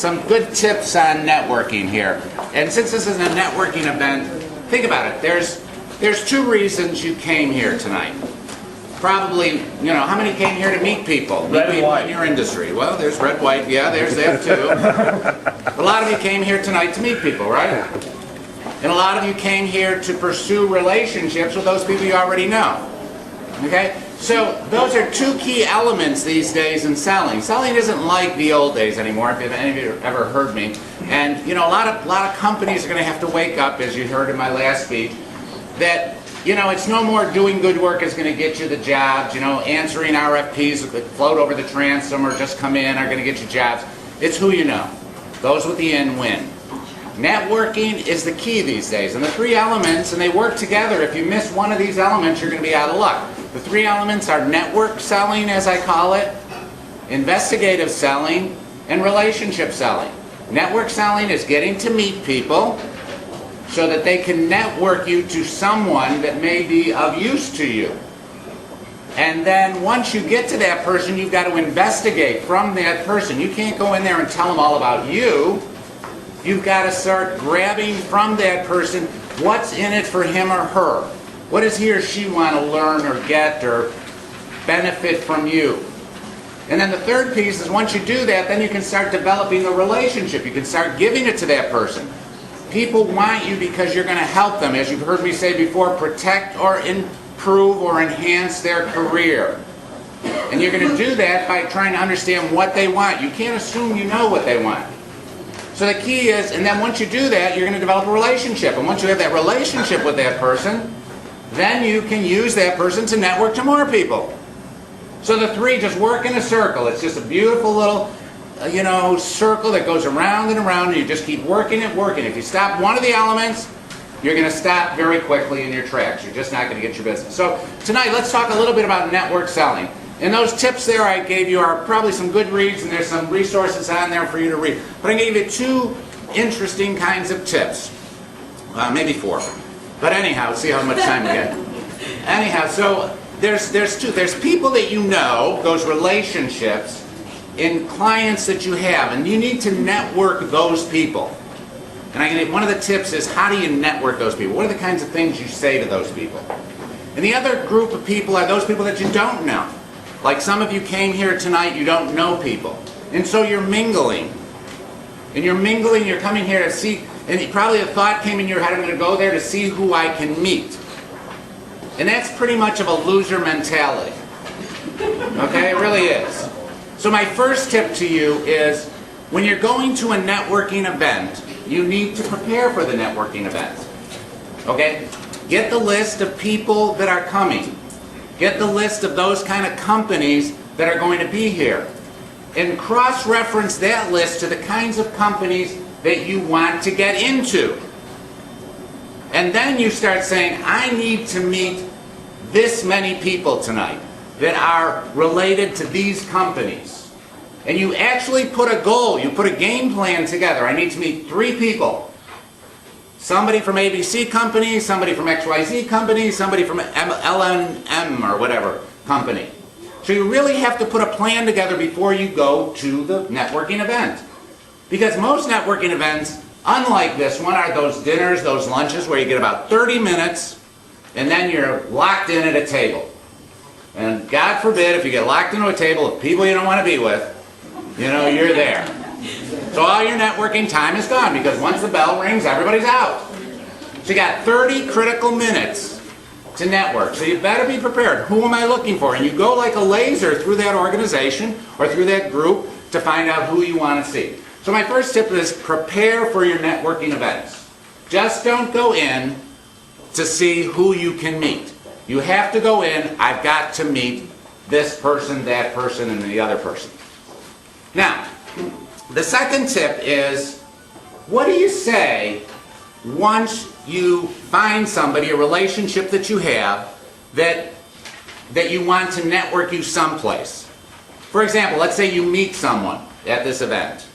some good tips on networking here. And since this is a networking event, think about it. There's two reasons you came here tonight. Probably, how many came here to meet people? Red and white. In your industry. Well, there's red, white, yeah, there's that too. A lot of you came here tonight to meet people, right? And a lot of you came here to pursue relationships with those people you already know. Okay? So those are two key elements these days in selling. Selling isn't like the old days anymore, if any of you have ever heard me. And a lot of companies are going to have to wake up, as you heard in my last speech, that it's no more doing good work is going to get you the jobs. Answering RFPs that float over the transom or just come in are going to get you jobs. It's who you know. Those with the in win. Networking is the key these days. And the three elements, and they work together. If you miss one of these elements, you're going to be out of luck. The three elements are network selling, as I call it, investigative selling, and relationship selling. Network selling is getting to meet people so that they can network you to someone that may be of use to you. And then once you get to that person, you've got to investigate from that person. You can't go in there and tell them all about you. You've got to start grabbing from that person what's in it for him or her. What does he or she want to learn or get or benefit from you? And then the third piece is once you do that, then you can start developing the relationship. You can start giving it to that person. People want you because you're going to help them, as you've heard me say before, protect or improve or enhance their career. And you're going to do that by trying to understand what they want. You can't assume you know what they want. So the key is, and then once you do that, you're going to develop a relationship. And once you have that relationship with that person, then you can use that person to network to more people. So the three just work in a circle. It's just a beautiful little, circle that goes around and around, and you just keep working it, working. If you stop one of the elements, you're going to stop very quickly in your tracks. You're just not going to get your business. So tonight, let's talk a little bit about network selling. And those tips there I gave you are probably some good reads, and there's some resources on there for you to read. But I'm going to give you two interesting kinds of tips. Maybe four. But anyhow, see how much time we get. Anyhow, so there's two. There's people that you know, those relationships, in clients that you have, and you need to network those people. And one of the tips is, how do you network those people? What are the kinds of things you say to those people? And the other group of people are those people that you don't know. Like some of you came here tonight, you don't know people. And so you're mingling. And you're coming here to see, and probably a thought came in your head, I'm going to go there to see who I can meet. And that's pretty much of a loser mentality. Okay, it really is. So my first tip to you is, when you're going to a networking event, you need to prepare for the networking event. Okay? Get the list of people that are coming. Get the list of those kind of companies that are going to be here. And cross-reference that list to the kinds of companies that you want to get into. And then you start saying, I need to meet this many people tonight that are related to these companies. And you actually put a goal, you put a game plan together. I need to meet 3 people. Somebody from ABC company, somebody from XYZ company, somebody from LNM or whatever company. So you really have to put a plan together before you go to the networking event. Because most networking events, unlike this one, are those dinners, those lunches where you get about 30 minutes and then you're locked in at a table. And God forbid if you get locked into a table with people you don't want to be with, you're there. So all your networking time is gone because once the bell rings, everybody's out. So you got 30 critical minutes to network. So you better be prepared. Who am I looking for? And you go like a laser through that organization or through that group to find out who you want to see. So my first tip is prepare for your networking events. Just don't go in to see who you can meet. You have to go in, I've got to meet this person, that person, and the other person. Now, the second tip is, what do you say once you find somebody, a relationship that you have, that you want to network you someplace? For example, let's say you meet someone at this event,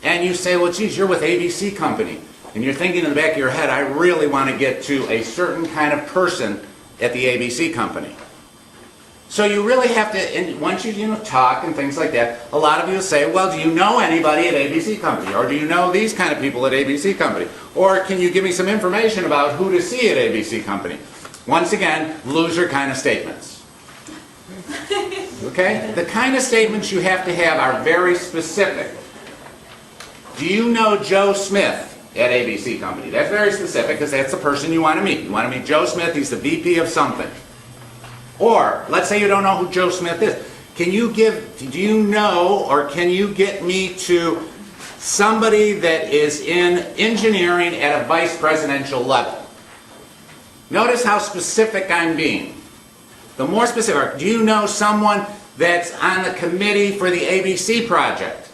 and you say, well, geez, you're with ABC company, and you're thinking in the back of your head, I really want to get to a certain kind of person at the ABC company. So you really have to, and once you talk and things like that, a lot of you will say, well, do you know anybody at ABC Company? Or do you know these kind of people at ABC Company? Or can you give me some information about who to see at ABC Company? Once again, loser kind of statements. Okay? The kind of statements you have to have are very specific. Do you know Joe Smith at ABC Company? That's very specific because that's the person you want to meet. You want to meet Joe Smith, he's the VP of something. Or, let's say you don't know who Joe Smith is. Do you know, or can you get me to somebody that is in engineering at a vice presidential level? Notice how specific I'm being. The more specific, do you know someone that's on the committee for the ABC project?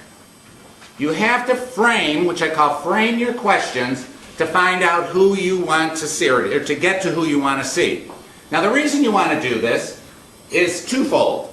You have to frame, which I call frame your questions, to find out who you want to see, or to get to who you want to see. Now the reason you want to do this is twofold.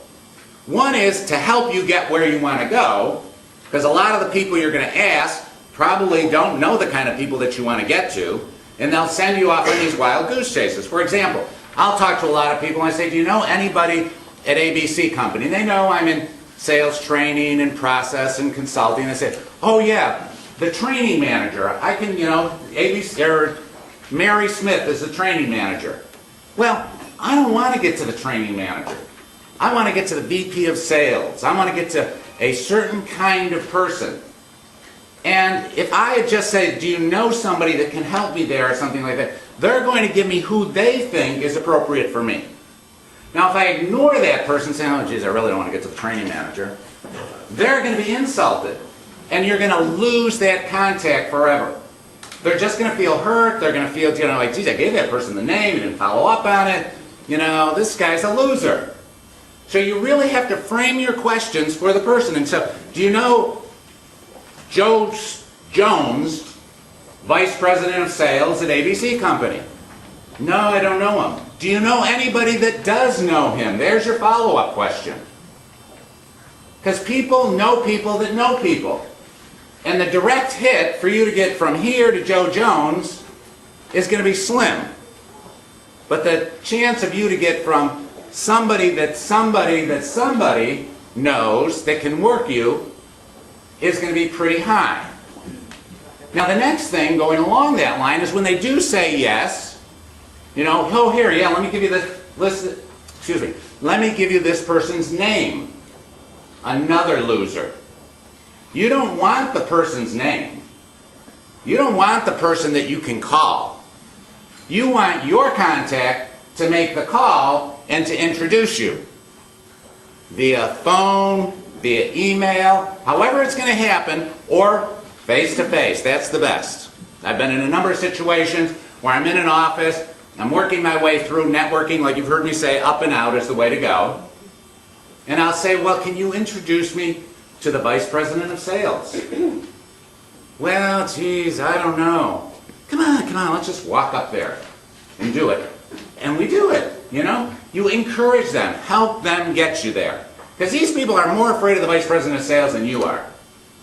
One is to help you get where you want to go, because a lot of the people you're going to ask probably don't know the kind of people that you want to get to, and they'll send you off on these wild goose chases. For example, I'll talk to a lot of people and I say, do you know anybody at ABC Company? They know I'm in sales training and process and consulting. They say, oh yeah, the training manager. I can, ABC, or Mary Smith is the training manager. Well, I don't want to get to the training manager. I want to get to the VP of sales. I want to get to a certain kind of person. And if I had just said, do you know somebody that can help me there or something like that, they're going to give me who they think is appropriate for me. Now if I ignore that person saying, oh geez, I really don't want to get to the training manager, they're going to be insulted. And you're going to lose that contact forever. They're just going to feel hurt. They're going to feel, like, geez, I gave that person the name, he didn't follow up on it. This guy's a loser. So you really have to frame your questions for the person. And so, do you know Joe Jones, Vice President of Sales at ABC Company? No, I don't know him. Do you know anybody that does know him? There's your follow-up question. Because people know people that know people. And the direct hit for you to get from here to Joe Jones is going to be slim. But the chance of you to get from somebody that somebody knows that can work you is going to be pretty high. Now the next thing going along that line is when they do say yes, oh here, yeah, let me give you this list, let me give you this person's name. Another loser. You don't want the person's name. You don't want the person that you can call. You want your contact to make the call and to introduce you. Via phone, via email, however it's going to happen, or face-to-face. That's the best. I've been in a number of situations where I'm in an office, I'm working my way through networking, like you've heard me say, up and out is the way to go. And I'll say, well, can you introduce me to the Vice President of Sales? Well, geez, I don't know. Come on, let's just walk up there and do it. And we do it, You encourage them, help them get you there. Because these people are more afraid of the Vice President of Sales than you are.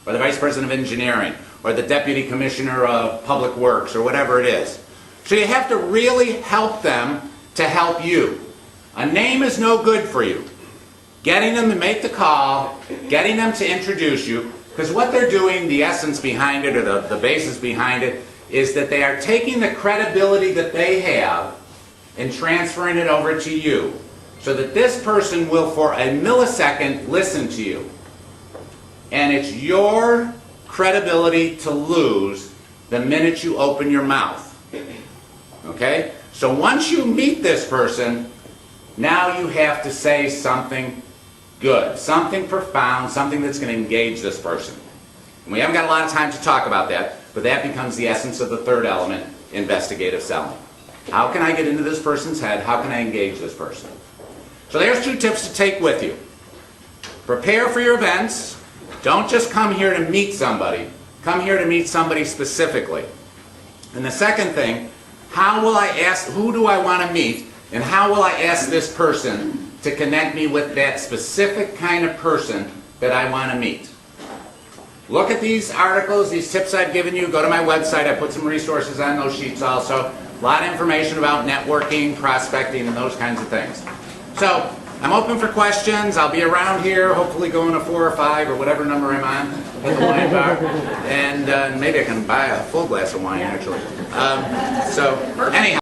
Or the Vice President of Engineering, or the Deputy Commissioner of Public Works, or whatever it is. So you have to really help them to help you. A name is no good for you. Getting them to make the call, getting them to introduce you, because what they're doing, the essence behind it, or the basis behind it, is that they are taking the credibility that they have and transferring it over to you, so that this person will, for a millisecond, listen to you. And it's your credibility to lose the minute you open your mouth. Okay? So once you meet this person, now you have to say something good, something profound, something that's going to engage this person. And we haven't got a lot of time to talk about that, but that becomes the essence of the third element, investigative selling. How can I get into this person's head? How can I engage this person? So there's 2 tips to take with you. Prepare for your events. Don't just come here to meet somebody. Come here to meet somebody specifically. And the second thing, who do I want to meet, and how will I ask this person to connect me with that specific kind of person that I want to meet? Look at these articles, these tips I've given you. Go to my website. I put some resources on those sheets also. A lot of information about networking, prospecting, and those kinds of things. So I'm open for questions. I'll be around here, hopefully going to 4 or 5 or whatever number I'm on at the wine bar. And maybe I can buy a full glass of wine, actually. So anyhow.